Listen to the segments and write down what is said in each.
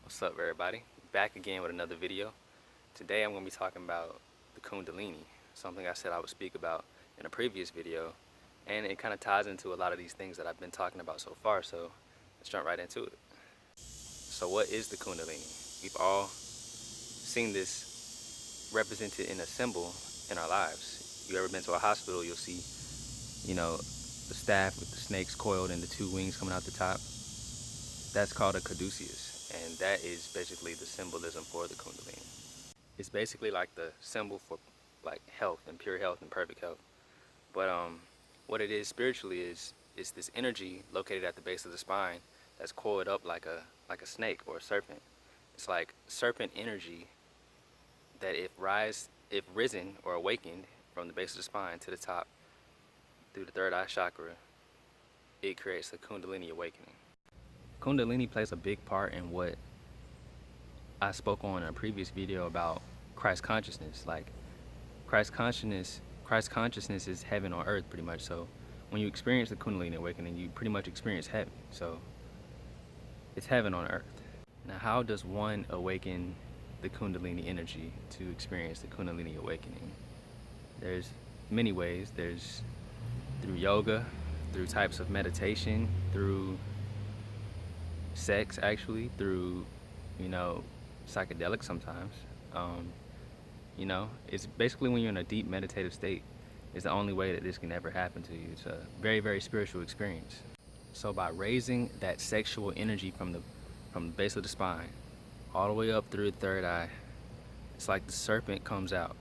What's up, everybody? Back again with another video. Today I'm going to be talking about the Kundalini, something I said I would speak about in a previous video, and it kind of ties into a lot of these things that I've been talking about so far, so let's jump right into it. So what is the Kundalini? We've all seen this represented in a symbol in our lives. You ever been to a hospital, you'll see, the staff with the snakes coiled and the two wings coming out the top. That's called a caduceus, and that is basically the symbolism for the Kundalini. It's basically like the symbol for like health and pure health and perfect health. But what it is spiritually is this energy located at the base of the spine that's coiled up like a snake or a serpent. It's like serpent energy that if risen or awakened from the base of the spine to the top through the third eye chakra, it creates a Kundalini awakening. Kundalini plays a big part in what I spoke on in a previous video about Christ consciousness. Like Christ consciousness is heaven on earth pretty much. So when you experience the Kundalini awakening, you pretty much experience heaven. So it's heaven on earth. Now, how does one awaken the Kundalini energy to experience the Kundalini awakening? There's many ways. There's through yoga, through types of meditation, through sex, actually, through, psychedelics sometimes. It's basically when you're in a deep meditative state is the only way that this can ever happen to you. It's a very, very spiritual experience. So by raising that sexual energy from the base of the spine all the way up through the third eye, it's like the serpent comes out.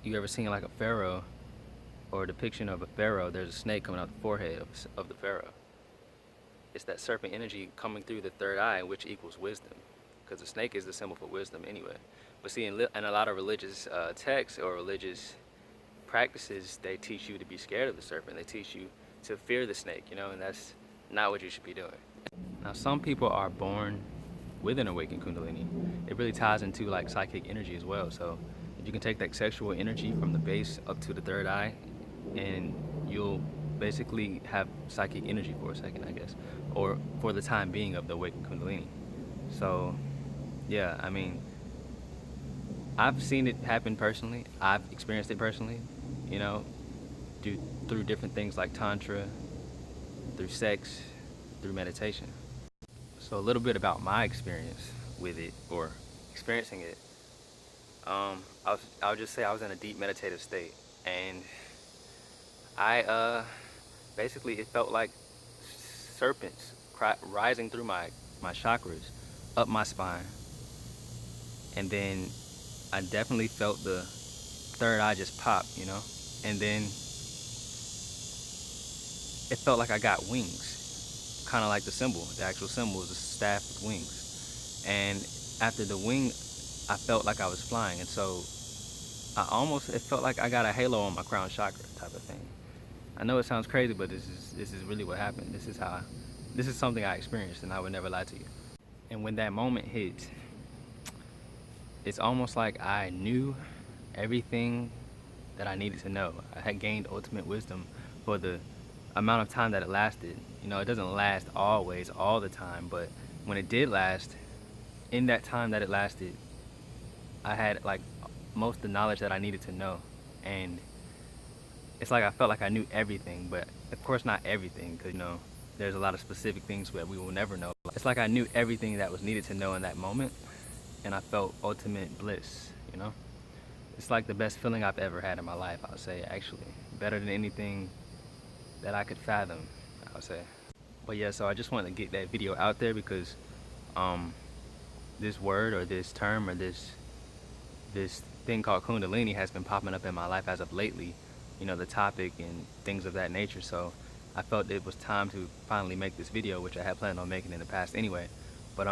You ever seen like a pharaoh or a depiction of a pharaoh? There's a snake coming out the forehead of the pharaoh. It's that serpent energy coming through the third eye, which equals wisdom, because the snake is the symbol for wisdom anyway. But see, in a lot of religious texts or religious practices, they teach you to be scared of the serpent. They teach you to fear the snake, and that's not what you should be doing. Now, some people are born with an awakened Kundalini. It really ties into like psychic energy as well. So if you can take that sexual energy from the base up to the third eye, and you'll basically have psychic energy for a second, I guess, or for the time being of the awakened Kundalini. So yeah, I mean, I've seen it happen personally. I've experienced it personally, through different things like tantra, through sex, through meditation. So a little bit about my experience with it, or experiencing it. I'll just say I was in a deep meditative state, and I basically, it felt like serpents rising through my chakras up my spine, and then I definitely felt the third eye just pop, and then it felt like I got wings, kind of like the symbol. The actual symbol is a staff with wings, and after the wing, I felt like I was flying, and so it felt like I got a halo on my crown chakra type of thing. I know it sounds crazy, but this is really what happened. This is something I experienced, and I would never lie to you. And when that moment hit, it's almost like I knew everything that I needed to know. I had gained ultimate wisdom for the amount of time that it lasted. It doesn't last always, all the time, but when it did last, in that time that it lasted, I had like most of the knowledge that I needed to know. And it's like I felt like I knew everything, but of course not everything, because there's a lot of specific things that we will never know. It's like I knew everything that was needed to know in that moment, and I felt ultimate bliss. It's like the best feeling I've ever had in my life, I would say, actually. Better than anything that I could fathom, I would say. But yeah, so I just wanted to get that video out there because this word or this term or this thing called Kundalini has been popping up in my life as of lately, the topic and things of that nature. So I felt it was time to finally make this video, which I had planned on making in the past anyway. But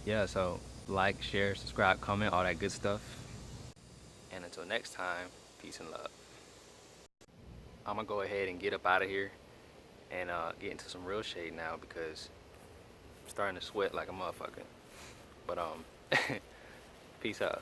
yeah, so like, share, subscribe, comment, all that good stuff. And until next time, peace and love. I'm gonna go ahead and get up out of here and get into some real shade now because I'm starting to sweat like a motherfucker. But peace out.